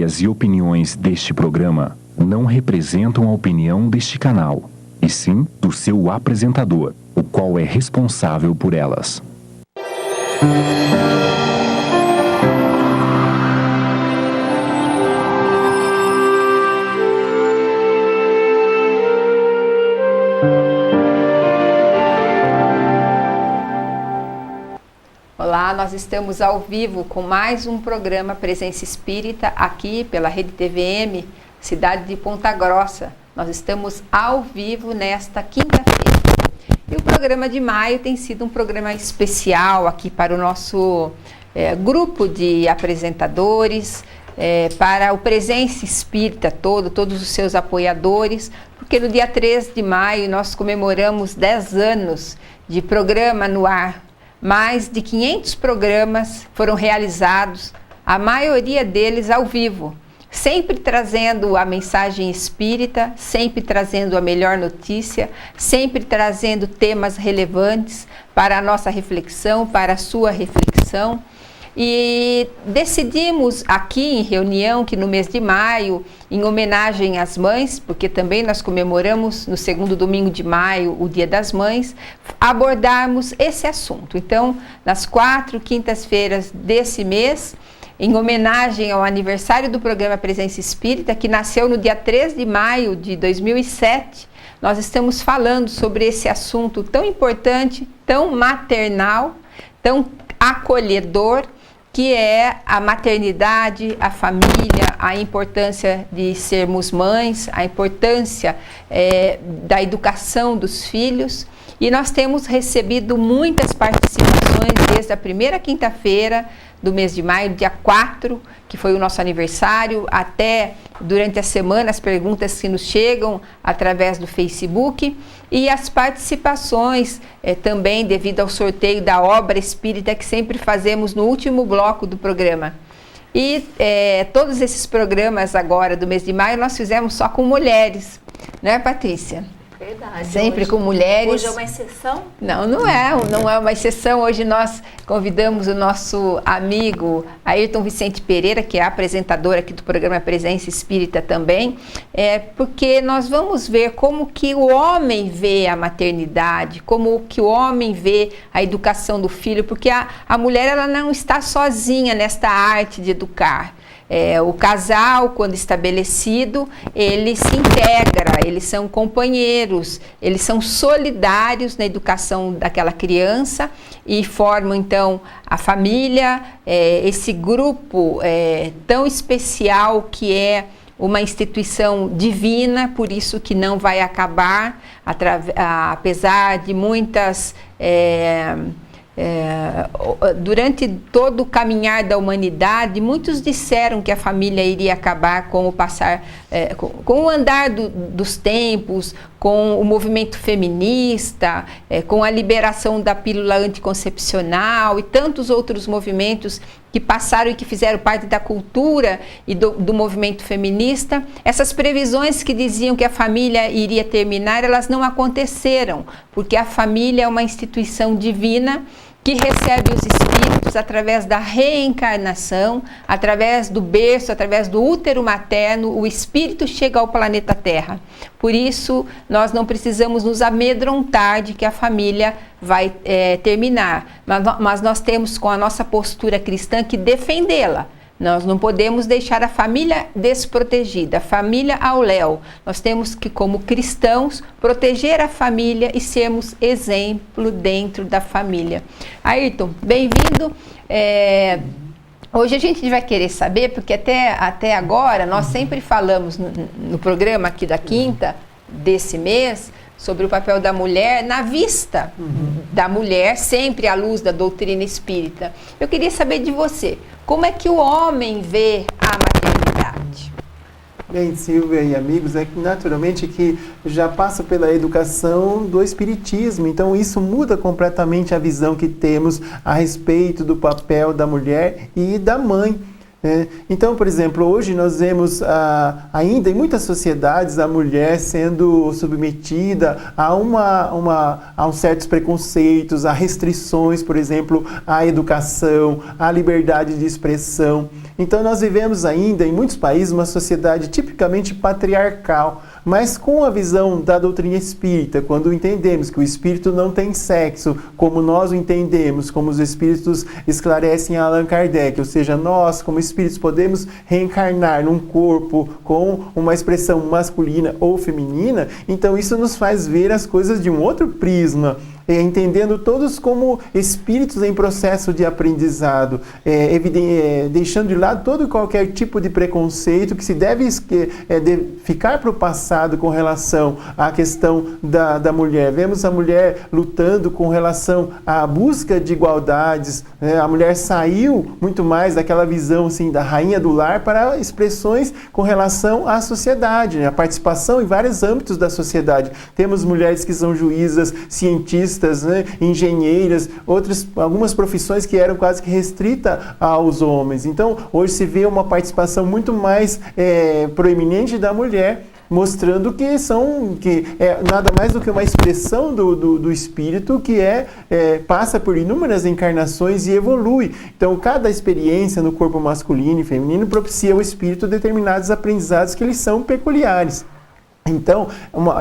ideias e opiniões deste programa não representam a opinião deste canal, e sim do seu apresentador, o qual é responsável por elas. Olá, nós estamos ao vivo com mais um programa Presença Espírita aqui pela Rede TVM, cidade de Ponta Grossa. Nós estamos ao vivo nesta quinta-feira. E o programa de maio tem sido um programa especial aqui para o nosso grupo de apresentadores, para o Presença Espírita todos os seus apoiadores, porque no dia 3 de maio nós comemoramos 10 anos de programa no ar. Mais de 500 programas foram realizados, a maioria deles ao vivo, sempre trazendo a mensagem espírita, sempre trazendo a melhor notícia, sempre trazendo temas relevantes para a nossa reflexão, para a sua reflexão. E decidimos aqui em reunião que no mês de maio, em homenagem às mães, porque também nós comemoramos no segundo domingo de maio o Dia das Mães, abordarmos esse assunto. Então, nas 4 quintas-feiras desse mês, em homenagem ao aniversário do programa Presença Espírita, que nasceu no dia 3 de maio de 2007, nós estamos falando sobre esse assunto tão importante, tão maternal, tão acolhedor, que é a maternidade, a família, a importância de sermos mães, a importância da educação dos filhos. E nós temos recebido muitas participações desde a primeira quinta-feira do mês de maio, dia 4, que foi o nosso aniversário, até durante a semana as perguntas que nos chegam através do Facebook e as participações também devido ao sorteio da obra espírita que sempre fazemos no último bloco do programa. E todos esses programas agora do mês de maio nós fizemos só com mulheres, né, Patrícia? Verdade. Sempre hoje, com mulheres. Hoje é uma exceção? Não é uma exceção. Hoje nós convidamos o nosso amigo Ayrton Vicente Pereira, que é apresentador aqui do programa Presença Espírita também, porque nós vamos ver como que o homem vê a maternidade, como que o homem vê a educação do filho, porque a mulher ela não está sozinha nesta arte de educar. O casal, quando estabelecido, ele se integra, eles são companheiros, eles são solidários na educação daquela criança e formam então a família, esse grupo tão especial que é uma instituição divina, por isso que não vai acabar, apesar de muitas... durante todo o caminhar da humanidade, muitos disseram que a família iria acabar com o passar, com o andar dos tempos, com o movimento feminista, com a liberação da pílula anticoncepcional e tantos outros movimentos que passaram e que fizeram parte da cultura e do movimento feminista. Essas previsões que diziam que a família iria terminar, elas não aconteceram, porque a família é uma instituição divina que recebe os espíritos através da reencarnação, através do berço, através do útero materno, o espírito chega ao planeta Terra. Por isso, nós não precisamos nos amedrontar de que a família vai terminar, mas nós temos, com a nossa postura cristã, que defendê-la. Nós não podemos deixar a família desprotegida, a família ao léu. Nós temos que, como cristãos, proteger a família e sermos exemplo dentro da família. Ayrton, bem-vindo. Hoje a gente vai querer saber, porque até agora nós sempre falamos no programa aqui da quinta desse mês sobre o papel da mulher na vista da mulher, sempre à luz da doutrina espírita. Eu queria saber de você, como é que o homem vê a maternidade? Bem, Silvia e amigos, é que naturalmente que já passa pela educação do espiritismo, então isso muda completamente a visão que temos a respeito do papel da mulher e da mãe. Então, por exemplo, hoje nós vemos ainda em muitas sociedades a mulher sendo submetida a certos preconceitos, a restrições, por exemplo, à educação, à liberdade de expressão. Então nós vivemos ainda em muitos países uma sociedade tipicamente patriarcal, mas com a visão da doutrina espírita, quando entendemos que o espírito não tem sexo, como nós o entendemos, como os espíritos esclarecem a Allan Kardec, ou seja, nós, como espíritos, podemos reencarnar num corpo com uma expressão masculina ou feminina, então isso nos faz ver as coisas de um outro prisma, entendendo todos como espíritos em processo de aprendizado, deixando de lado todo e qualquer tipo de preconceito que se deve ficar para o passado com relação à questão da mulher. Vemos a mulher lutando com relação à busca de igualdades, a mulher saiu muito mais daquela visão assim, da rainha do lar para expressões com relação à sociedade, a participação em vários âmbitos da sociedade. Temos mulheres que são juízas, cientistas, engenheiras, algumas profissões que eram quase que restritas aos homens. Então, hoje se vê uma participação muito mais proeminente da mulher, mostrando que é nada mais do que uma expressão do espírito que passa por inúmeras encarnações e evolui. Então, cada experiência no corpo masculino e feminino propicia ao espírito determinados aprendizados que lhes são peculiares. Então,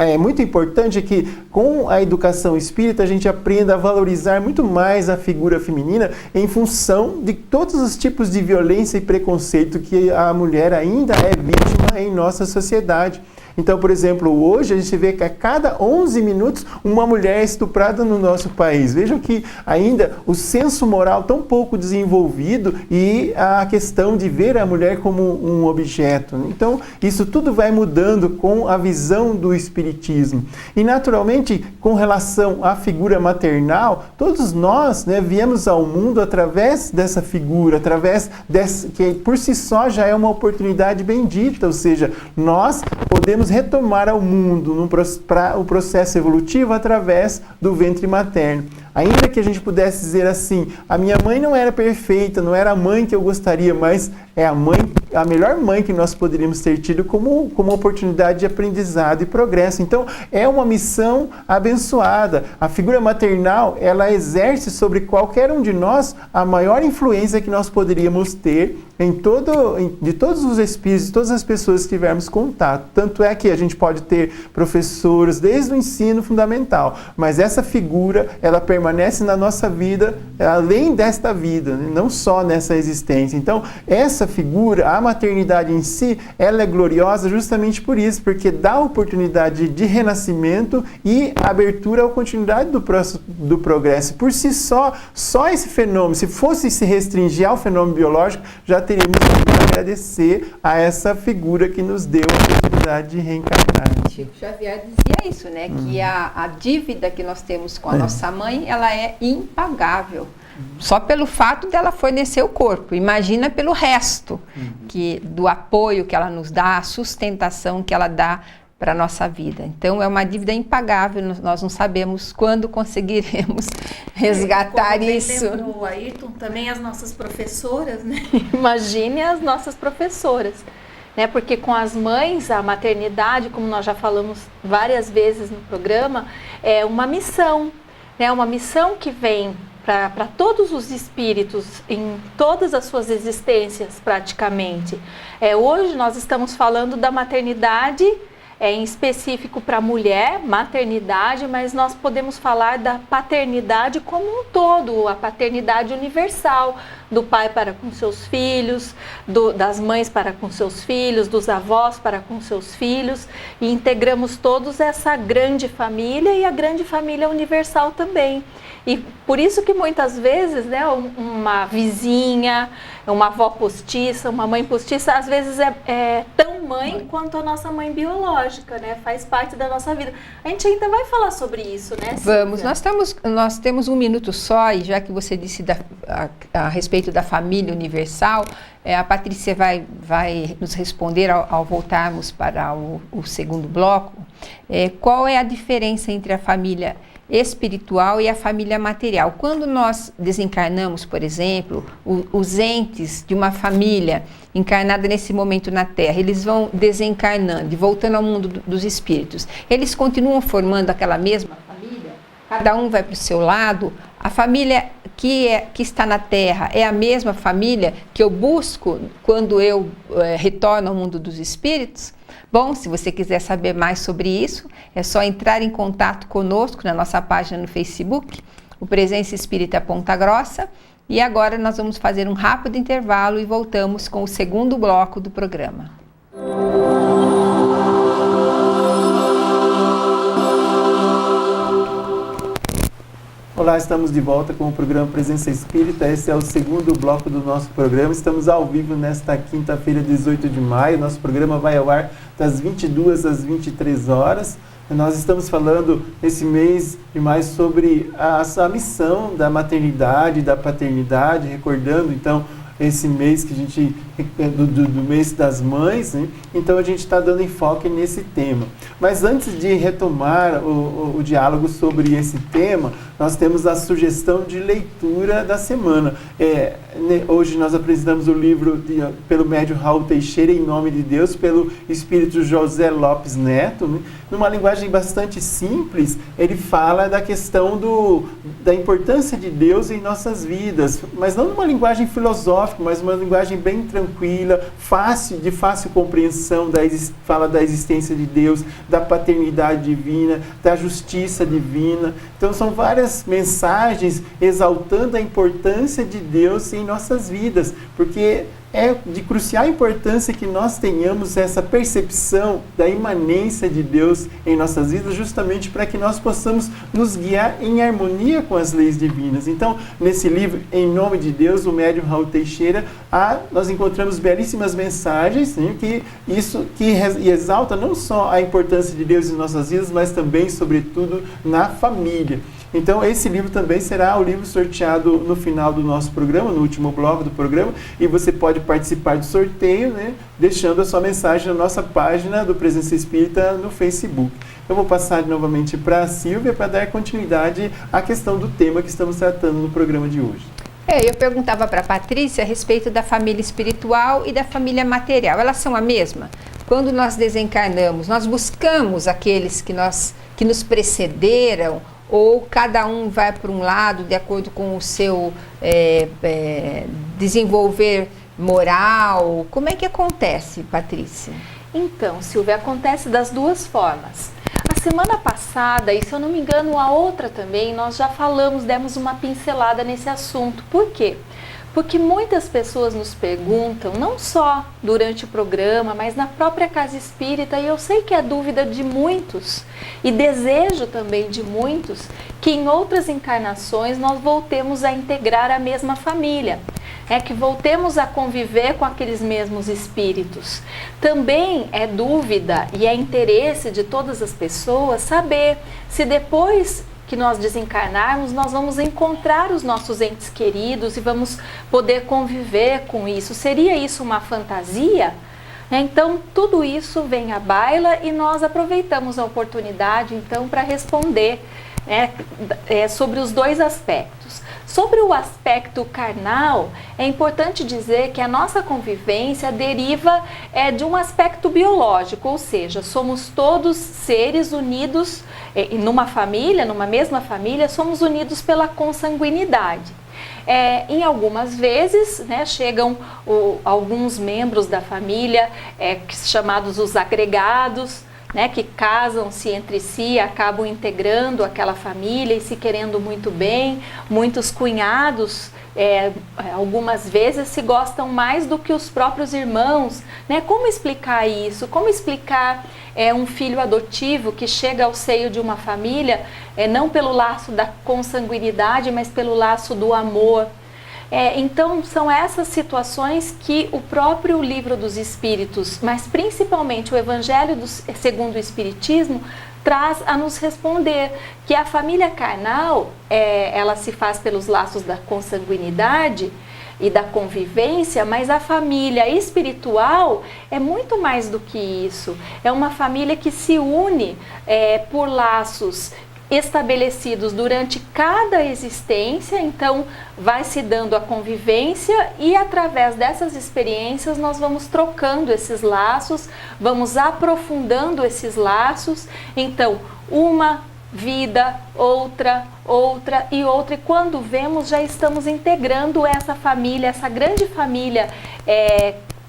é muito importante que com a educação espírita a gente aprenda a valorizar muito mais a figura feminina em função de todos os tipos de violência e preconceito que a mulher ainda é vítima em nossa sociedade. Então, por exemplo, hoje a gente vê que a cada 11 minutos uma mulher é estuprada no nosso país. Vejam que ainda o senso moral tão pouco desenvolvido e a questão de ver a mulher como um objeto. Então, isso tudo vai mudando com a visão do espiritismo. E, naturalmente, com relação à figura maternal, todos nós viemos ao mundo através dessa figura, que por si só já é uma oportunidade bendita, ou seja, nós podemos retomar ao mundo o processo evolutivo através do ventre materno. Ainda que a gente pudesse dizer assim, a minha mãe não era perfeita, não era a mãe que eu gostaria, mas é a melhor mãe que nós poderíamos ter tido como oportunidade de aprendizado e progresso. Então, é uma missão abençoada. A figura maternal, ela exerce sobre qualquer um de nós a maior influência que nós poderíamos ter de todos os espíritos, de todas as pessoas que tivermos contato. Tanto é que a gente pode ter professores desde o ensino fundamental, mas essa figura, ela permanece na nossa vida, além desta vida, não só nessa existência. Então, essa figura, a maternidade em si, ela é gloriosa justamente por isso, porque dá oportunidade de renascimento e abertura à continuidade do progresso. Por si só esse fenômeno, se fosse se restringir ao fenômeno biológico, já teríamos que agradecer a essa figura que nos deu a oportunidade de reencarnar. Chico Xavier dizia isso, né? Que a dívida que nós temos com a nossa mãe, ela é impagável. Só pelo fato dela fornecer o corpo. Imagina pelo resto, do apoio que ela nos dá, a sustentação que ela dá para a nossa vida. Então, é uma dívida impagável, nós não sabemos quando conseguiremos resgatar isso. No Ayrton, também as nossas professoras, né? Imagine as nossas professoras, né? Porque com as mães, a maternidade, como nós já falamos várias vezes no programa, é uma missão, né? Uma missão que vem para todos os espíritos, em todas as suas existências, praticamente. Hoje nós estamos falando da maternidade, em específico para a mulher, maternidade, mas nós podemos falar da paternidade como um todo, a paternidade universal, do pai para com seus filhos, das mães para com seus filhos, dos avós para com seus filhos, e integramos todos essa grande família e a grande família universal também. E por isso que muitas vezes, né, uma vizinha, uma avó postiça, uma mãe postiça, às vezes é tão mãe quanto a nossa mãe biológica, né? Faz parte da nossa vida. A gente ainda vai falar sobre isso, né, Silvia? Vamos, nós temos 1 minuto só, e já que você disse a respeito da família universal, a Patrícia vai nos responder ao voltarmos para o segundo bloco. Qual é a diferença entre a família espiritual e a família material. Quando nós desencarnamos, por exemplo, os entes de uma família encarnada nesse momento na Terra, eles vão desencarnando e voltando ao mundo dos espíritos. Eles continuam formando aquela mesma família? Cada um vai para o seu lado? A família que está na Terra é a mesma família que eu busco quando eu retorno ao mundo dos espíritos? Bom, se você quiser saber mais sobre isso, é só entrar em contato conosco na nossa página no Facebook, o Presença Espírita Ponta Grossa. E agora nós vamos fazer um rápido intervalo e voltamos com o segundo bloco do programa. Olá, estamos de volta com o programa Presença Espírita. Esse é o segundo bloco do nosso programa. Estamos ao vivo nesta quinta-feira, 18 de maio. Nosso programa vai ao ar das 22 às 23 horas. Nós estamos falando esse mês de maio sobre a missão da maternidade e da paternidade, recordando então esse mês que a gente do mês das mães, né? Então a gente está dando enfoque nesse tema. Mas antes de retomar o diálogo sobre esse tema, nós temos a sugestão de leitura da semana. Hoje nós apresentamos o livro pelo médium Raul Teixeira, Em Nome de Deus, pelo espírito José Lopes Neto, né? Numa linguagem bastante simples, ele fala da questão da importância de Deus em nossas vidas, mas não numa linguagem filosófica, mas uma linguagem bem tranquila, de fácil compreensão, fala da existência de Deus, da paternidade divina, da justiça divina. Então são várias mensagens exaltando a importância de Deus em nossas vidas, porque é de crucial importância que nós tenhamos essa percepção da imanência de Deus em nossas vidas, justamente para que nós possamos nos guiar em harmonia com as leis divinas. Então, nesse livro, Em Nome de Deus, o médium Raul Teixeira, nós encontramos belíssimas mensagens, né, que exalta não só a importância de Deus em nossas vidas, mas também, sobretudo, na família. Então, esse livro também será o livro sorteado no final do nosso programa, no último bloco do programa, e você pode participar do sorteio, né, deixando a sua mensagem na nossa página do Presença Espírita no Facebook. Eu vou passar novamente para a Silvia para dar continuidade à questão do tema que estamos tratando no programa de hoje. Eu perguntava para a Patrícia a respeito da família espiritual e da família material. Elas são a mesma? Quando nós desencarnamos, nós buscamos aqueles que nos precederam, ou cada um vai para um lado de acordo com o seu desenvolver moral? Como é que acontece, Patrícia? Então, Silvia, acontece das duas formas. A semana passada, e se eu não me engano a outra também, nós já demos uma pincelada nesse assunto. Por quê? Porque muitas pessoas nos perguntam, não só durante o programa, mas na própria casa espírita, e eu sei que é dúvida de muitos, e desejo também de muitos, que em outras encarnações nós voltemos a integrar a mesma família, que voltemos a conviver com aqueles mesmos espíritos. Também é dúvida e é interesse de todas as pessoas saber se depois que nós desencarnarmos, nós vamos encontrar os nossos entes queridos e vamos poder conviver com isso. Seria isso uma fantasia? Então, tudo isso vem à baila e nós aproveitamos a oportunidade, então, para responder sobre os dois aspectos. Sobre o aspecto carnal, é importante dizer que a nossa convivência deriva de um aspecto biológico, ou seja, somos todos seres unidos numa família, numa mesma família, somos unidos pela consanguinidade. Em algumas vezes, chegam alguns membros da família, chamados os agregados, que casam-se entre si, acabam integrando aquela família e se querendo muito bem. Muitos cunhados, algumas vezes, se gostam mais do que os próprios irmãos. Como explicar isso? Como explicar um filho adotivo que chega ao seio de uma família, não pelo laço da consanguinidade, mas pelo laço do amor? Então, são essas situações que o próprio Livro dos Espíritos, mas principalmente o Evangelho segundo o Espiritismo, traz a nos responder que a família carnal, ela se faz pelos laços da consanguinidade e da convivência, mas a família espiritual é muito mais do que isso. É uma família que se une por laços estabelecidos durante cada existência, então vai se dando a convivência e através dessas experiências nós vamos trocando esses laços, vamos aprofundando esses laços, então uma vida, outra e outra, e quando vemos já estamos integrando essa família, essa grande família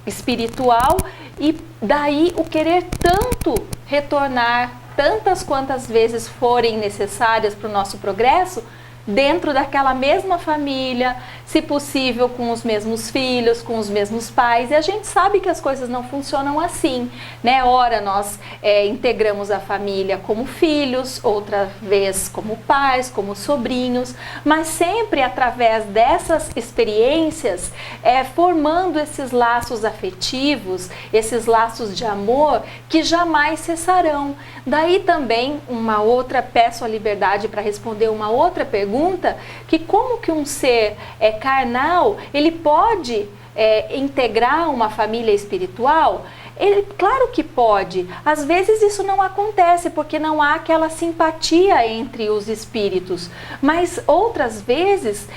espiritual, e daí o querer tanto retornar tantas quantas vezes forem necessárias para o nosso progresso, dentro daquela mesma família, se possível com os mesmos filhos, com os mesmos pais, e a gente sabe que as coisas não funcionam assim, né? Ora nós integramos a família como filhos, outra vez como pais, como sobrinhos, mas sempre através dessas experiências, formando esses laços afetivos, esses laços de amor que jamais cessarão. Daí também peço a liberdade para responder uma outra pergunta, que como que um ser carnal, ele pode integrar uma família espiritual? Claro que pode. Às vezes isso não acontece porque não há aquela simpatia entre os espíritos, mas outras vezes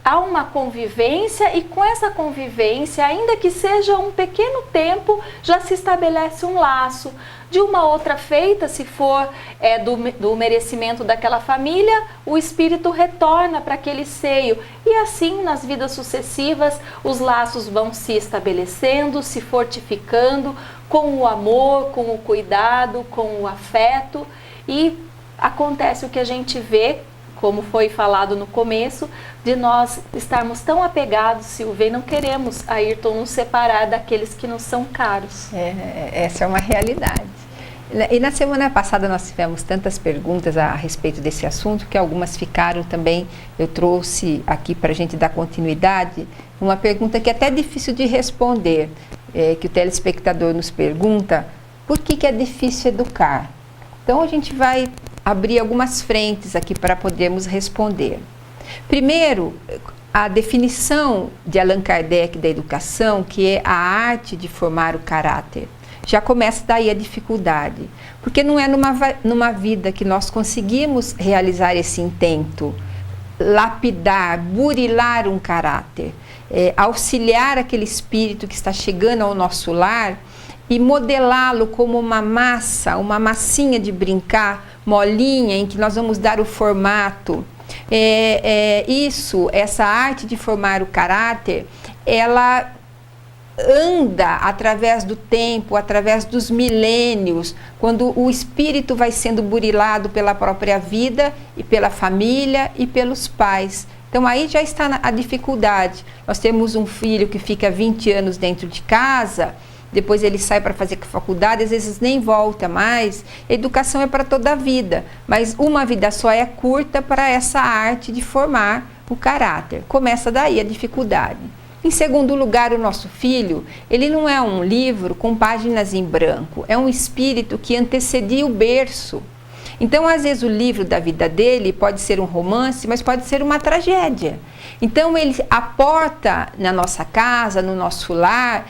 há uma convivência, e com essa convivência, ainda que seja um pequeno tempo, já se estabelece um laço. De uma outra feita, se for do merecimento daquela família, o espírito retorna para aquele seio. E assim, nas vidas sucessivas, os laços vão se estabelecendo, se fortificando, com o amor, com o cuidado, com o afeto. E acontece o que a gente vê, como foi falado no começo, de nós estarmos tão apegados, Silvia, e não queremos, Ayrton, nos separar daqueles que nos são caros. Essa é uma realidade. E na semana passada nós tivemos tantas perguntas a respeito desse assunto, que algumas ficaram também, eu trouxe aqui para a gente dar continuidade, uma pergunta que é até difícil de responder, que o telespectador nos pergunta, por que é difícil educar? Então a gente vai abrir algumas frentes aqui para podermos responder. Primeiro, a definição de Allan Kardec da educação, que é a arte de formar o caráter. Já começa daí a dificuldade, porque não é numa vida que nós conseguimos realizar esse intento, lapidar, burilar um caráter, auxiliar aquele espírito que está chegando ao nosso lar e modelá-lo como uma massa, uma massinha de brincar, molinha, em que nós vamos dar o formato. Essa arte de formar o caráter, ela anda através do tempo, através dos milênios, quando o espírito vai sendo burilado pela própria vida e pela família e pelos pais. Então aí já está a dificuldade. Nós temos um filho que fica 20 anos dentro de casa, depois ele sai para fazer faculdade, às vezes nem volta mais. A educação é para toda a vida, mas uma vida só é curta para essa arte de formar o caráter. Começa daí a dificuldade. Em segundo lugar, o nosso filho, ele não é um livro com páginas em branco, é um espírito que antecedia o berço. Então, às vezes, o livro da vida dele pode ser um romance, mas pode ser uma tragédia. Então, ele aporta na nossa casa, no nosso lar,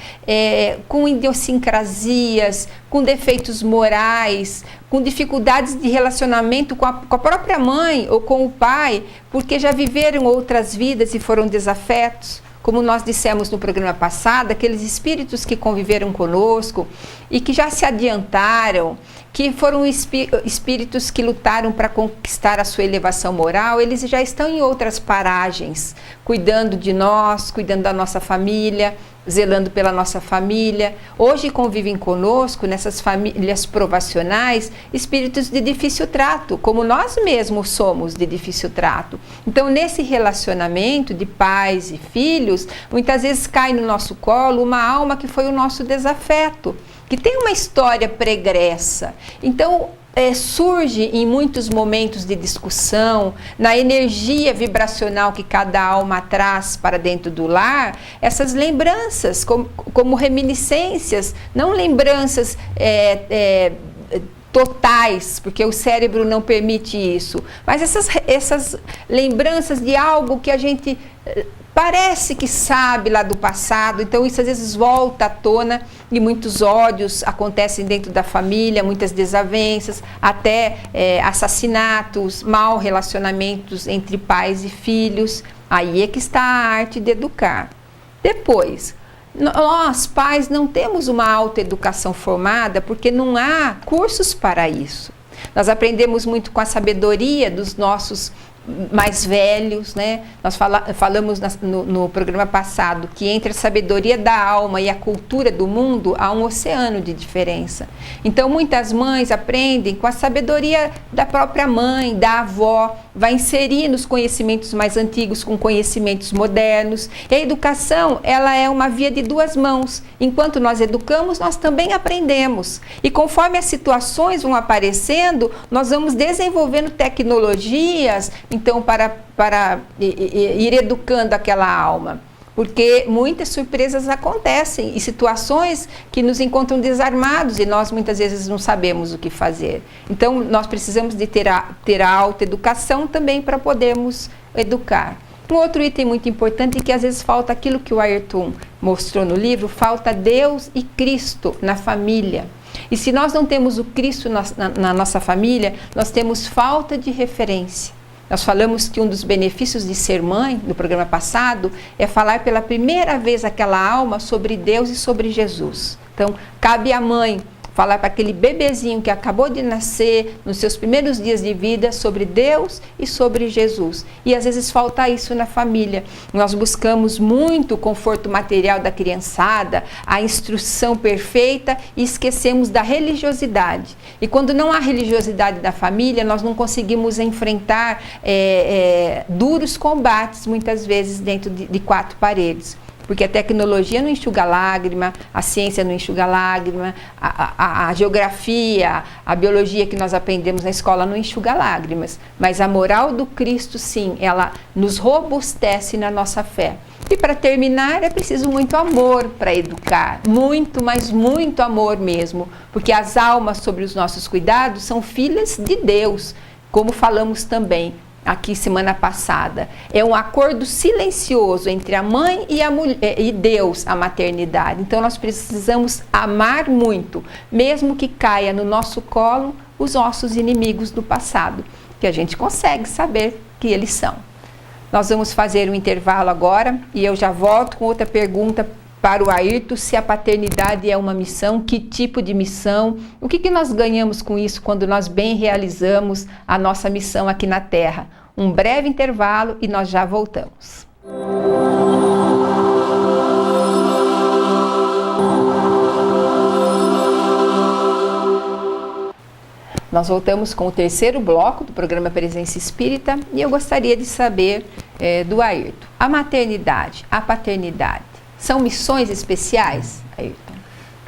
com idiosincrasias, com defeitos morais, com dificuldades de relacionamento com a própria mãe ou com o pai, porque já viveram outras vidas e foram desafetos. Como nós dissemos no programa passado, aqueles espíritos que conviveram conosco e que já se adiantaram, que foram espíritos que lutaram para conquistar a sua elevação moral, eles já estão em outras paragens, cuidando de nós, cuidando da nossa família, zelando pela nossa família. Hoje convivem conosco, nessas famílias provacionais, espíritos de difícil trato, como nós mesmos somos de difícil trato. Então, nesse relacionamento de pais e filhos, muitas vezes cai no nosso colo uma alma que foi o nosso desafeto, que tem uma história pregressa. Então, surge em muitos momentos de discussão, na energia vibracional que cada alma traz para dentro do lar, essas lembranças como reminiscências, não lembranças totais, porque o cérebro não permite isso, mas essas lembranças de algo que a gente parece que sabe lá do passado, então isso às vezes volta à tona e muitos ódios acontecem dentro da família, muitas desavenças, até assassinatos, mau relacionamentos entre pais e filhos. Aí é que está a arte de educar. Depois, nós pais não temos uma autoeducação formada porque não há cursos para isso. Nós aprendemos muito com a sabedoria dos nossos mais velhos, né? Nós falamos no programa passado que entre a sabedoria da alma e a cultura do mundo há um oceano de diferença. Então muitas mães aprendem com a sabedoria da própria mãe, da avó, vai inserir nos conhecimentos mais antigos com conhecimentos modernos. E a educação, ela é uma via de duas mãos. Enquanto nós educamos, nós também aprendemos. E conforme as situações vão aparecendo, nós vamos desenvolvendo tecnologias, então, para ir educando aquela alma. Porque muitas surpresas acontecem e situações que nos encontram desarmados e nós muitas vezes não sabemos o que fazer. Então, nós precisamos de ter a autoeducação também para podermos educar. Um outro item muito importante é que às vezes falta aquilo que o Ayrton mostrou no livro, falta Deus e Cristo na família. E se nós não temos o Cristo na nossa família, nós temos falta de referência. Nós falamos que um dos benefícios de ser mãe, no programa passado, é falar pela primeira vez àquela alma sobre Deus e sobre Jesus. Então, cabe à mãe falar para aquele bebezinho que acabou de nascer, nos seus primeiros dias de vida, sobre Deus e sobre Jesus. E às vezes falta isso na família. Nós buscamos muito o conforto material da criançada, a instrução perfeita e esquecemos da religiosidade. E quando não há religiosidade da família, nós não conseguimos enfrentar duros combates, muitas vezes, dentro de quatro paredes. Porque a tecnologia não enxuga lágrima, a ciência não enxuga lágrima, a geografia, a biologia que nós aprendemos na escola não enxuga lágrimas. Mas a moral do Cristo, sim, ela nos robustece na nossa fé. E para terminar, é preciso muito amor para educar. Muito, mas muito amor mesmo. Porque as almas sobre os nossos cuidados são filhas de Deus, como falamos também aqui semana passada. É um acordo silencioso entre a mãe e a mulher, e Deus, a maternidade. Então nós precisamos amar muito, mesmo que caia no nosso colo os nossos inimigos do passado, que a gente consegue saber que eles são. Nós vamos fazer um intervalo agora e eu já volto com outra pergunta para o Ayrton, se a paternidade é uma missão, que tipo de missão, o que nós ganhamos com isso quando nós bem realizamos a nossa missão aqui na Terra. Um breve intervalo e nós já voltamos. Nós voltamos com o terceiro bloco do programa Presença Espírita e eu gostaria de saber do Ayrton, a maternidade, a paternidade, são missões especiais, Ayrton?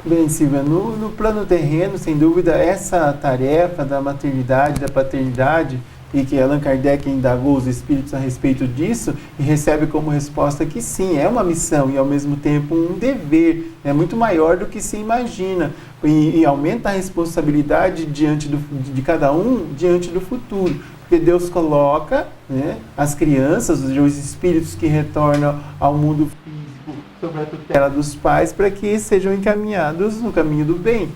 Bem, Silvia, no plano terreno, sem dúvida, essa tarefa da maternidade, da paternidade, e que Allan Kardec indagou os espíritos a respeito disso, e recebe como resposta que sim, é uma missão e ao mesmo tempo um dever, é muito maior do que se imagina, e aumenta a responsabilidade de cada um diante do futuro. Porque Deus coloca, né, as crianças, os espíritos que retornam ao mundo físico sob a tutela dos pais para que sejam encaminhados no caminho do bem.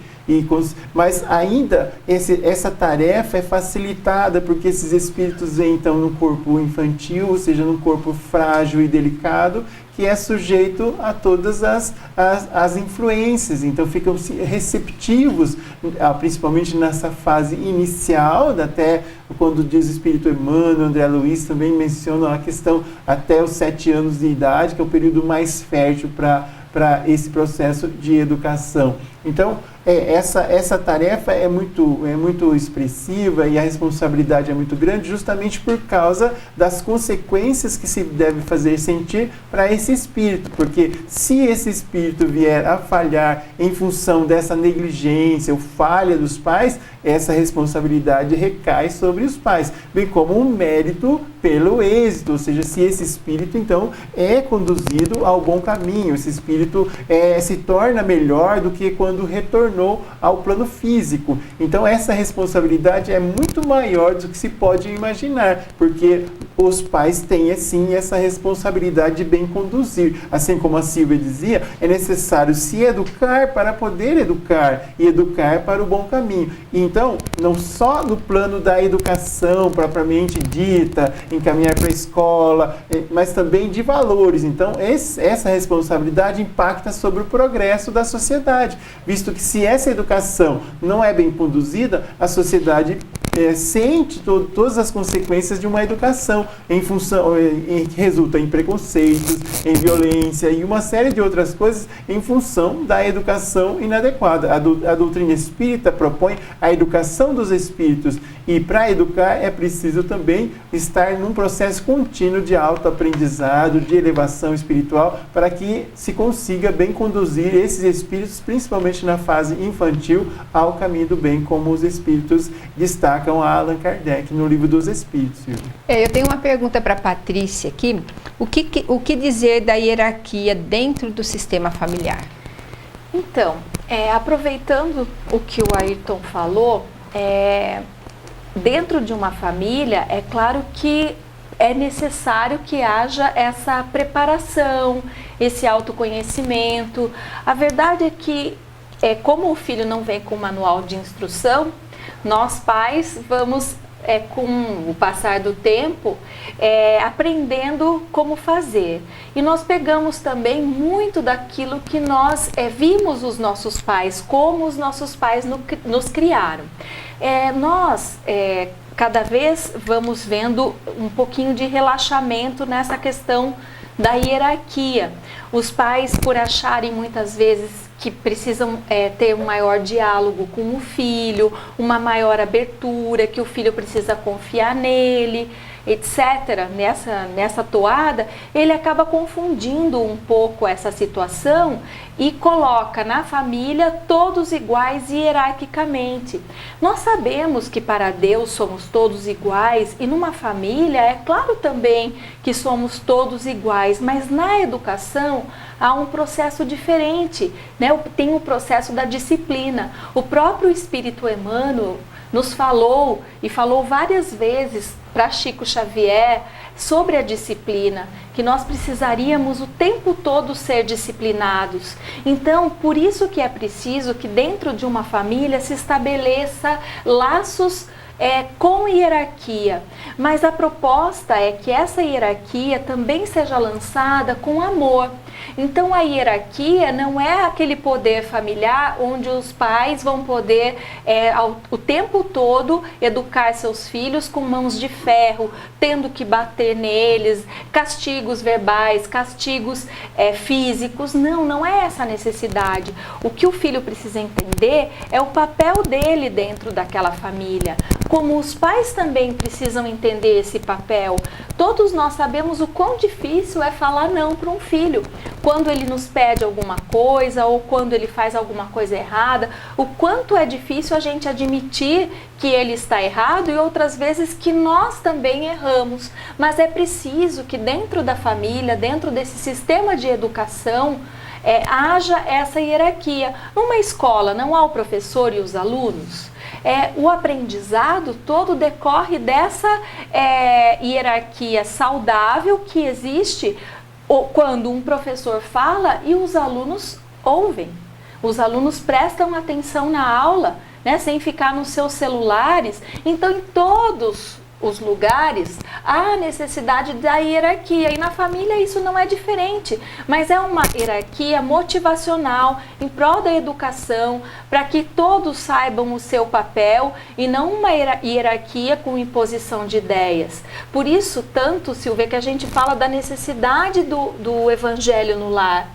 Mas ainda essa tarefa é facilitada porque esses espíritos vêm então no corpo infantil, ou seja, num corpo frágil e delicado, que é sujeito a todas as influências, então ficam receptivos, principalmente nessa fase inicial, até quando diz o Espírito Emmanuel, André Luiz também mencionam a questão até os 7 anos de idade, que é o período mais fértil para esse processo de educação. Então, essa tarefa é muito expressiva e a responsabilidade é muito grande justamente por causa das consequências que se deve fazer sentir para esse espírito, porque se esse espírito vier a falhar em função dessa negligência ou falha dos pais, essa responsabilidade recai sobre os pais, bem como um mérito pelo êxito, ou seja, se esse espírito então é conduzido ao bom caminho, esse espírito se torna melhor do que quando retornou retornou ao plano físico. Então essa responsabilidade é muito maior do que se pode imaginar, porque os pais têm sim essa responsabilidade de bem conduzir. Assim como a Silvia dizia, é necessário se educar para poder educar e educar para o bom caminho. E então, não só no plano da educação propriamente dita, encaminhar para a escola, mas também de valores. Então, essa responsabilidade impacta sobre o progresso da sociedade, visto que se essa educação não é bem conduzida, a sociedade sente todas as consequências de uma educação que resulta em preconceitos, em violência e uma série de outras coisas em função da educação inadequada. A doutrina espírita propõe a educação dos espíritos e para educar é preciso também estar num processo contínuo de autoaprendizado, de elevação espiritual, para que se consiga bem conduzir esses espíritos, principalmente na fase infantil, ao caminho do bem, como os espíritos destacam a Allan Kardec no Livro dos Espíritos. Eu tenho uma pergunta para a Patrícia aqui. O que dizer da hierarquia dentro do sistema familiar? Então, aproveitando o que o Ayrton falou, dentro de uma família, é claro que é necessário que haja essa preparação, esse autoconhecimento. A verdade é que, como o filho não vem com manual de instrução, nós pais vamos, com o passar do tempo, aprendendo como fazer. E nós pegamos também muito daquilo que nós vimos os nossos pais, como os nossos pais nos criaram. Nós, cada vez, vamos vendo um pouquinho de relaxamento nessa questão da hierarquia. Os pais, por acharem muitas vezes que precisam ter um maior diálogo com o filho, uma maior abertura, que o filho precisa confiar nele, etc. Nessa toada, ele acaba confundindo um pouco essa situação e coloca na família todos iguais hierarquicamente. Nós sabemos que para Deus somos todos iguais e numa família é claro também que somos todos iguais, mas na educação há um processo diferente, né? Tem o processo da disciplina. O próprio Espírito Emmanuel nos falou e falou várias vezes para Chico Xavier sobre a disciplina, que nós precisaríamos o tempo todo ser disciplinados. Então, por isso que é preciso que dentro de uma família se estabeleça laços com hierarquia, mas a proposta é que essa hierarquia também seja lançada com amor. Então a hierarquia não é aquele poder familiar onde os pais vão poder o tempo todo educar seus filhos com mãos de ferro, tendo que bater neles, castigos verbais, castigos físicos. Não é essa a necessidade. O que o filho precisa entender é o papel dele dentro daquela família. Como os pais também precisam entender esse papel. Todos nós sabemos o quão difícil é falar não para um filho. Quando ele nos pede alguma coisa ou quando ele faz alguma coisa errada, o quanto é difícil a gente admitir que ele está errado e outras vezes que nós também erramos. Mas é preciso que dentro da família, dentro desse sistema de educação, haja essa hierarquia. Numa escola não há o professor e os alunos? O aprendizado todo decorre dessa hierarquia saudável que existe quando um professor fala e os alunos ouvem. Os alunos prestam atenção na aula, né, sem ficar nos seus celulares. Então, em todos os lugares, há necessidade da hierarquia, e na família isso não é diferente, mas é uma hierarquia motivacional em prol da educação, para que todos saibam o seu papel e não uma hierarquia com imposição de ideias. Por isso, tanto, Silvia, que a gente fala da necessidade do evangelho no lar,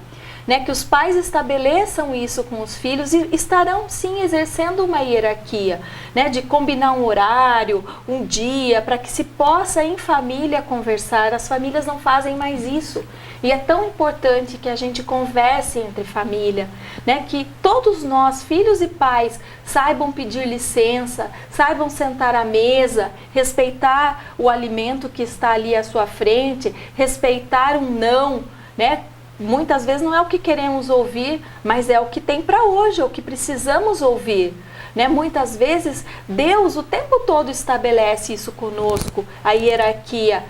né, que os pais estabeleçam isso com os filhos e estarão sim exercendo uma hierarquia, né, de combinar um horário, um dia, para que se possa em família conversar. As famílias não fazem mais isso e é tão importante que a gente converse entre família, né, que todos nós, filhos e pais, saibam pedir licença, saibam sentar à mesa, respeitar o alimento que está ali à sua frente, respeitar um não, né, muitas vezes não é o que queremos ouvir, mas é o que tem para hoje, é o que precisamos ouvir. Né? Muitas vezes Deus o tempo todo estabelece isso conosco, a hierarquia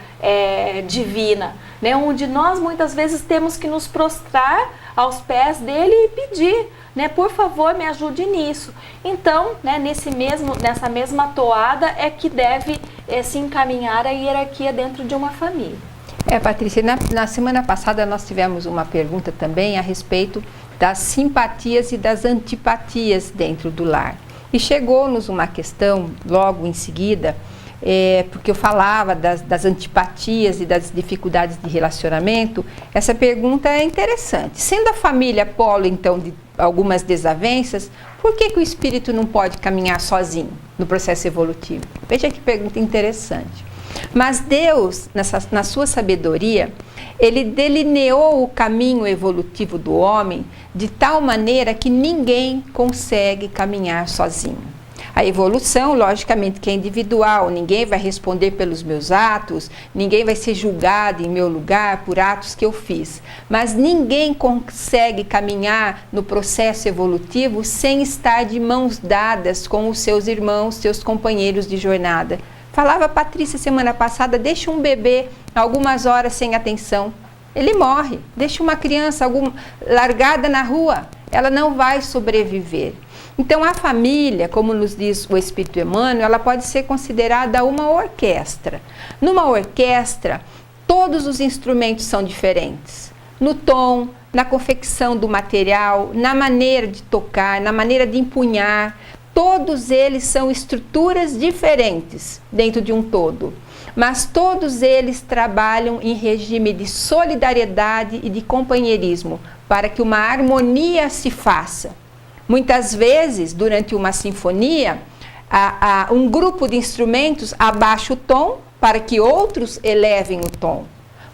divina, né? Onde nós muitas vezes temos que nos prostrar aos pés dele e pedir, né? Por favor, me ajude nisso. Então, né, nessa mesma toada é que deve se encaminhar a hierarquia dentro de uma família. Patrícia, na semana passada nós tivemos uma pergunta também a respeito das simpatias e das antipatias dentro do lar. E chegou-nos uma questão logo em seguida, porque eu falava das antipatias e das dificuldades de relacionamento. Essa pergunta é interessante. Sendo a família polo, então, de algumas desavenças, por que o espírito não pode caminhar sozinho no processo evolutivo? Veja que pergunta interessante. Mas Deus, na sua sabedoria, ele delineou o caminho evolutivo do homem de tal maneira que ninguém consegue caminhar sozinho. A evolução, logicamente, que é individual, ninguém vai responder pelos meus atos, ninguém vai ser julgado em meu lugar por atos que eu fiz. Mas ninguém consegue caminhar no processo evolutivo sem estar de mãos dadas com os seus irmãos, seus companheiros de jornada. Falava a Patrícia semana passada, deixa um bebê algumas horas sem atenção, ele morre. Deixa uma criança largada na rua, ela não vai sobreviver. Então a família, como nos diz o Espírito Emmanuel, ela pode ser considerada uma orquestra. Numa orquestra, todos os instrumentos são diferentes. No tom, na confecção do material, na maneira de tocar, na maneira de empunhar, todos eles são estruturas diferentes dentro de um todo, mas todos eles trabalham em regime de solidariedade e de companheirismo para que uma harmonia se faça. Muitas vezes, durante uma sinfonia, um grupo de instrumentos abaixa o tom para que outros elevem o tom.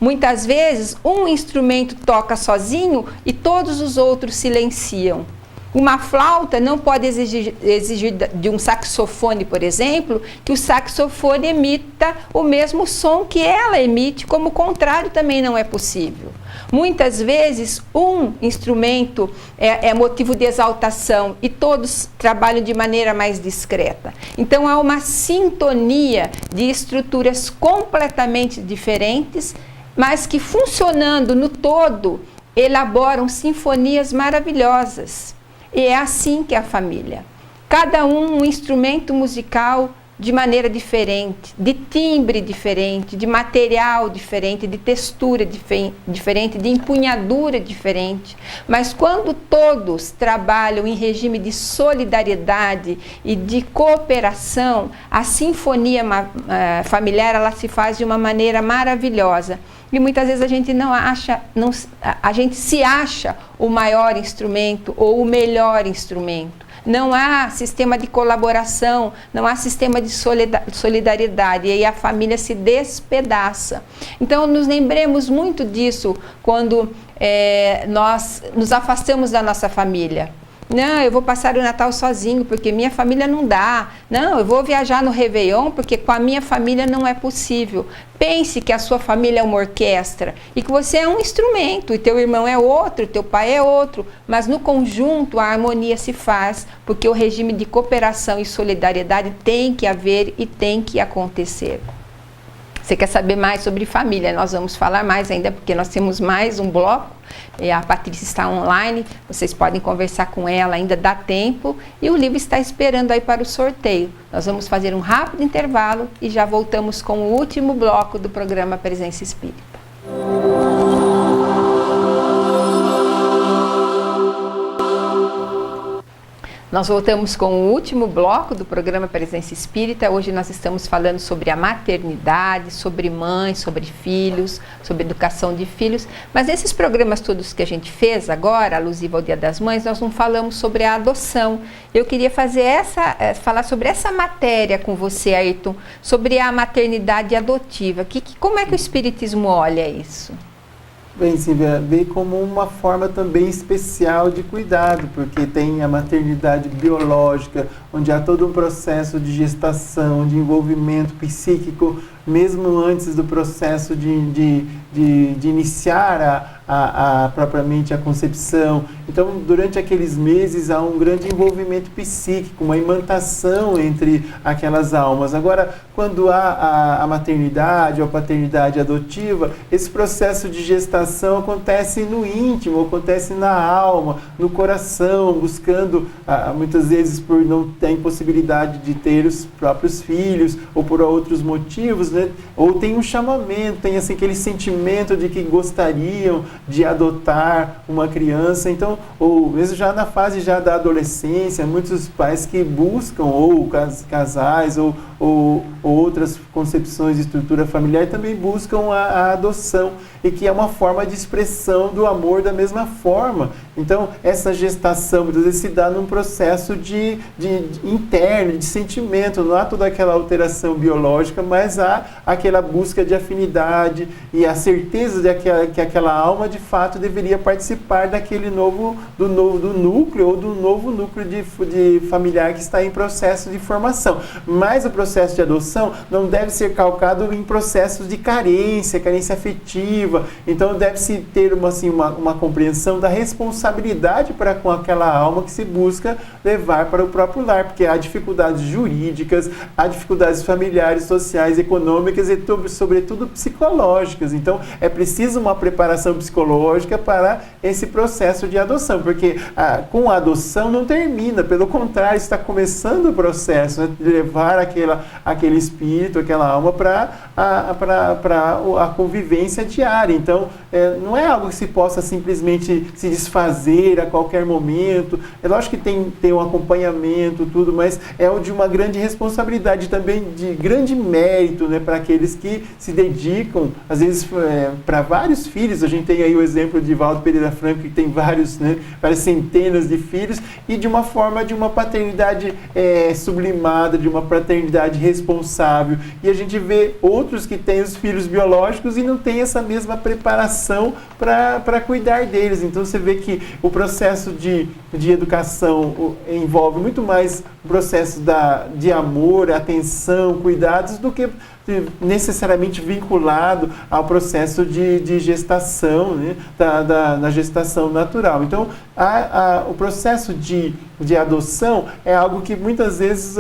Muitas vezes, um instrumento toca sozinho e todos os outros silenciam. Uma flauta não pode exigir de um saxofone, por exemplo, que o saxofone emita o mesmo som que ela emite, como o contrário também não é possível. Muitas vezes um instrumento é motivo de exaltação e todos trabalham de maneira mais discreta. Então há uma sintonia de estruturas completamente diferentes, mas que funcionando no todo elaboram sinfonias maravilhosas. E é assim que é a família. Cada um instrumento musical de maneira diferente, de timbre diferente, de material diferente, de textura diferente, de empunhadura diferente. Mas quando todos trabalham em regime de solidariedade e de cooperação, a sinfonia familiar ela se faz de uma maneira maravilhosa. E muitas vezes a gente a gente se acha o maior instrumento ou o melhor instrumento. Não há sistema de colaboração, não há sistema de solidariedade, e aí a família se despedaça. Então, nos lembremos muito disso quando nós nos afastamos da nossa família. Não, eu vou passar o Natal sozinho, porque minha família não dá. Não, eu vou viajar no Réveillon, porque com a minha família não é possível. Pense que a sua família é uma orquestra e que você é um instrumento, e teu irmão é outro, teu pai é outro, mas no conjunto a harmonia se faz, porque o regime de cooperação e solidariedade tem que haver e tem que acontecer. Você quer saber mais sobre família? Nós vamos falar mais ainda, porque nós temos mais um bloco. A Patrícia está online, vocês podem conversar com ela, ainda dá tempo. E o livro está esperando aí para o sorteio. Nós vamos fazer um rápido intervalo e já voltamos com o último bloco do programa Presença Espírita. Nós voltamos com o último bloco do programa Presença Espírita. Hoje nós estamos falando sobre a maternidade, sobre mães, sobre filhos, sobre educação de filhos. Mas nesses programas todos que a gente fez agora, alusivo ao Dia das Mães, nós não falamos sobre a adoção. Eu queria falar sobre essa matéria com você, Ayrton, sobre a maternidade adotiva. Como é que o Espiritismo olha isso? Bem, Silvia, vê como uma forma também especial de cuidado, porque tem a maternidade biológica, onde há todo um processo de gestação, de envolvimento psíquico, mesmo antes do processo de iniciar propriamente a concepção. Então, durante aqueles meses há um grande envolvimento psíquico, uma imantação entre aquelas almas. Agora, quando há a maternidade ou a paternidade adotiva, esse processo de gestação acontece no íntimo, acontece na alma, no coração, buscando, muitas vezes por não ter possibilidade de ter os próprios filhos ou por outros motivos, né? Ou tem um chamamento, tem assim, aquele sentimento de que gostariam de adotar uma criança. Então, ou mesmo já na fase já da adolescência, muitos pais que buscam, ou casais, ou outras concepções de estrutura familiar também buscam a adoção, e que é uma forma de expressão do amor da mesma forma. Então, essa gestação muitas vezes se dá num processo de interno, de sentimento, não há toda aquela alteração biológica, mas há aquela busca de afinidade e a certeza de que aquela alma de fato deveria participar daquele do núcleo ou do novo núcleo de familiar que está em processo de formação. Mas o processo de adoção não deve ser calcado em processos de carência afetiva. Então deve-se ter uma compreensão da responsabilidade para com aquela alma que se busca levar para o próprio lar, porque há dificuldades jurídicas, há dificuldades familiares, sociais, econômicas e sobretudo psicológicas. Então é preciso uma preparação psicológica para esse processo de adoção, porque com a adoção não termina, pelo contrário, está começando o processo, né, de levar aquele espírito, aquela alma para a convivência diária. Então, não é algo que se possa simplesmente se desfazer a qualquer momento. É lógico que tem um acompanhamento, tudo, mas é de uma grande responsabilidade, também de grande mérito, né, para aqueles que se dedicam, às vezes, para vários filhos. A gente tem aí o exemplo de Valdo Pereira Franco, que tem várias centenas de filhos, e de uma forma de uma paternidade sublimada, de uma paternidade responsável. E a gente vê outros que têm os filhos biológicos e não tem essa mesma preparação para cuidar deles. Então você vê que o processo de educação envolve muito mais o processo de amor, atenção, cuidados, do que necessariamente vinculado ao processo de gestação, né, da gestação natural. Então, o processo de adoção é algo que muitas vezes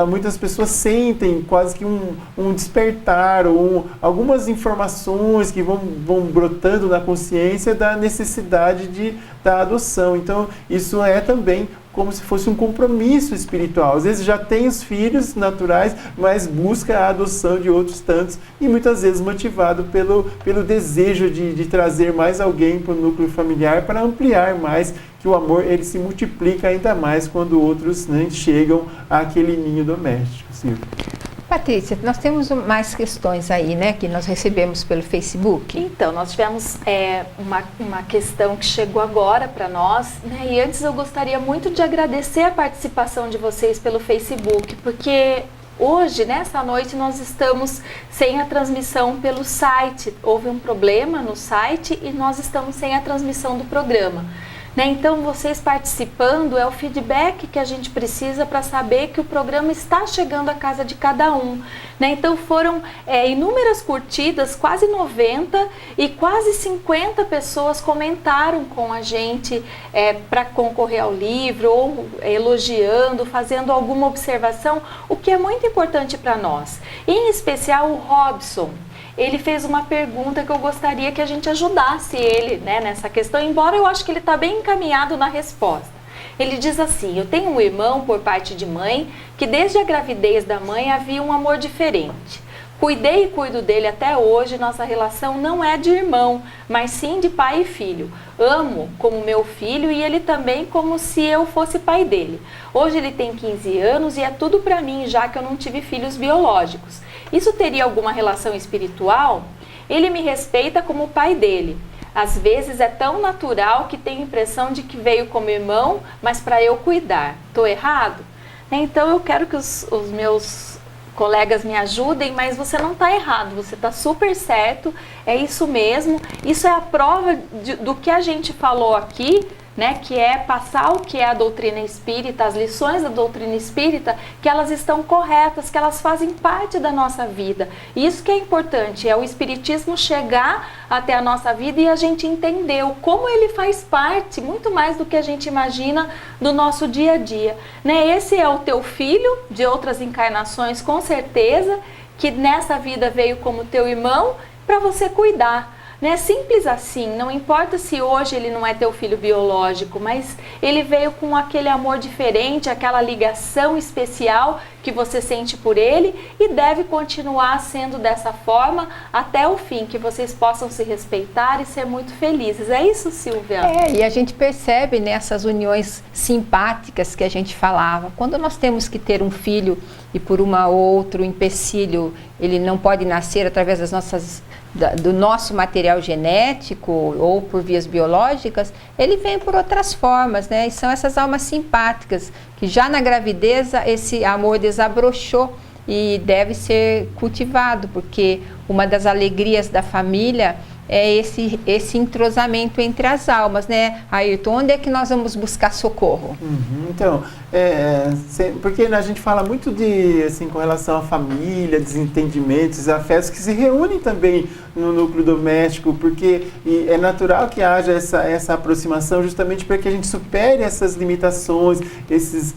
muitas pessoas sentem quase que um despertar, ou algumas informações que vão brotando na consciência da necessidade da adoção. Então, isso é também como se fosse um compromisso espiritual. Às vezes já tem os filhos naturais, mas busca a adoção de outros tantos, e muitas vezes motivado pelo desejo de trazer mais alguém para o núcleo familiar, para ampliar mais, que o amor ele se multiplica ainda mais quando outros, né, chegam àquele ninho doméstico. Silvia. Patrícia, nós temos mais questões aí, né, que nós recebemos pelo Facebook. Então, nós tivemos uma questão que chegou agora para nós, né, e antes eu gostaria muito de agradecer a participação de vocês pelo Facebook, porque hoje, nessa noite, nós estamos sem a transmissão pelo site. Houve um problema no site e nós estamos sem a transmissão do programa. Né? Então, vocês participando é o feedback que a gente precisa para saber que o programa está chegando à casa de cada um. Né? Então, foram inúmeras curtidas, quase 90, e quase 50 pessoas comentaram com a gente para concorrer ao livro, ou elogiando, fazendo alguma observação, o que é muito importante para nós. Em especial o Robson. Ele fez uma pergunta que eu gostaria que a gente ajudasse ele, né, nessa questão, embora eu acho que ele está bem encaminhado na resposta. Ele diz assim: eu tenho um irmão por parte de mãe que desde a gravidez da mãe havia um amor diferente. Cuidei e cuido dele até hoje, nossa relação não é de irmão, mas sim de pai e filho. Amo como meu filho e ele também como se eu fosse pai dele. Hoje ele tem 15 anos e é tudo para mim, já que eu não tive filhos biológicos. Isso teria alguma relação espiritual? Ele me respeita como o pai dele. Às vezes é tão natural que tenho a impressão de que veio como irmão, mas para eu cuidar. Estou errado? Então eu quero que os meus colegas me ajudem, mas você não está errado, você está super certo, é isso mesmo. Isso é a prova do que a gente falou aqui, né, que é passar o que é a doutrina espírita, as lições da doutrina espírita, que elas estão corretas, que elas fazem parte da nossa vida. E isso que é importante, é o espiritismo chegar até a nossa vida e a gente entender como ele faz parte, muito mais do que a gente imagina, do nosso dia a dia. Né? Esse é o teu filho, de outras encarnações, com certeza, que nessa vida veio como teu irmão, para você cuidar. Né? Simples assim, não importa se hoje ele não é teu filho biológico, mas ele veio com aquele amor diferente, aquela ligação especial que você sente por ele e deve continuar sendo dessa forma até o fim, que vocês possam se respeitar e ser muito felizes. É isso, Silvia? E a gente percebe nessas uniões simpáticas que a gente falava. Quando nós temos que ter um filho e por uma ou outro empecilho, ele não pode nascer através do nosso material genético ou por vias biológicas, ele vem por outras formas, né? E são essas almas simpáticas, que já na gravidez esse amor desabrochou e deve ser cultivado, porque uma das alegrias da família é esse entrosamento entre as almas, né? Ayrton, onde é que nós vamos buscar socorro? Então, porque a gente fala muito de, assim, com relação à família, desentendimentos, afetos que se reúnem também no núcleo doméstico, porque é natural que haja essa aproximação justamente para que a gente supere essas limitações, esses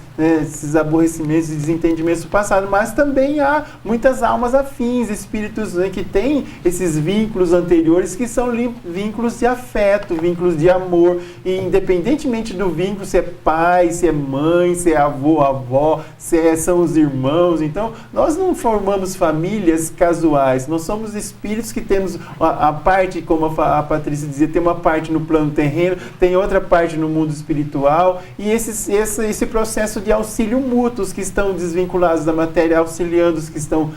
aborrecimentos e desentendimentos do passado, mas também há muitas almas afins, espíritos, né, que têm esses vínculos anteriores que são vínculos de afeto, vínculos de amor, e independentemente do vínculo, se é pai, se é mãe, se é avô, avó, são os irmãos. Então, nós não formamos famílias casuais, nós somos espíritos que temos a parte, como a Patrícia dizia, tem uma parte no plano terreno, tem outra parte no mundo espiritual, e esse processo de auxílio mútuo, os que estão desvinculados da matéria, auxiliando os que estão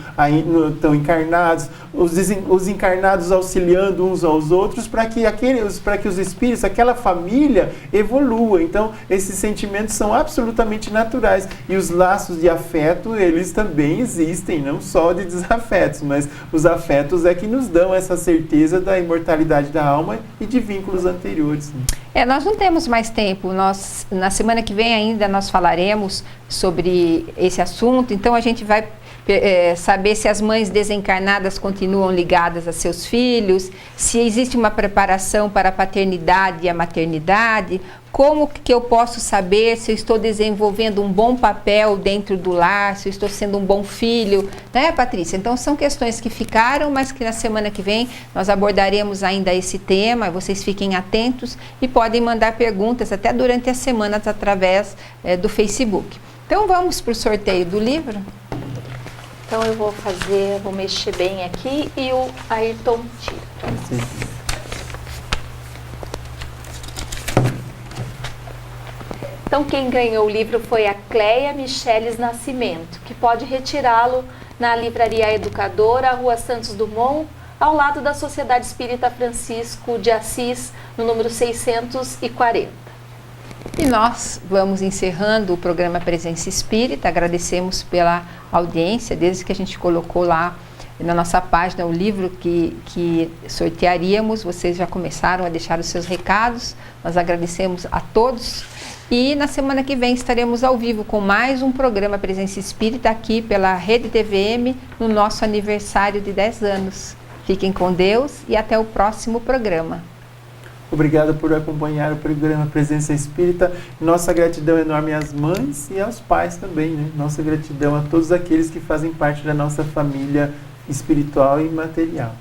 encarnados, os encarnados auxiliando uns aos outros, para que os espíritos, aquela família, evolua. Então, esses sentimentos são absolutamente naturais. E os laços de afeto, eles também existem, não só de desafetos, mas os afetos é que nos dão essa certeza da imortalidade da alma e de vínculos anteriores. Nós não temos mais tempo. Na semana que vem ainda nós falaremos sobre esse assunto, então a gente vai saber se as mães desencarnadas continuam ligadas a seus filhos, se existe uma preparação para a paternidade e a maternidade, como que eu posso saber se eu estou desenvolvendo um bom papel dentro do lar, se eu estou sendo um bom filho, né, Patrícia? Então são questões que ficaram, mas que na semana que vem nós abordaremos ainda esse tema, vocês fiquem atentos e podem mandar perguntas até durante as semanas através do Facebook. Então vamos para o sorteio do livro? Então eu vou mexer bem aqui e o Ayrton tira. Então quem ganhou o livro foi a Cleia Micheles Nascimento, que pode retirá-lo na Livraria Educadora, Rua Santos Dumont, ao lado da Sociedade Espírita Francisco de Assis, no número 640. E nós vamos encerrando o programa Presença Espírita. Agradecemos pela audiência, desde que a gente colocou lá na nossa página o livro que sortearíamos. Vocês já começaram a deixar os seus recados. Nós agradecemos a todos. E na semana que vem estaremos ao vivo com mais um programa Presença Espírita aqui pela Rede TVM, no nosso aniversário de 10 anos. Fiquem com Deus e até o próximo programa. Obrigado por acompanhar o programa Presença Espírita. Nossa gratidão enorme às mães e aos pais também, né? Nossa gratidão a todos aqueles que fazem parte da nossa família espiritual e material.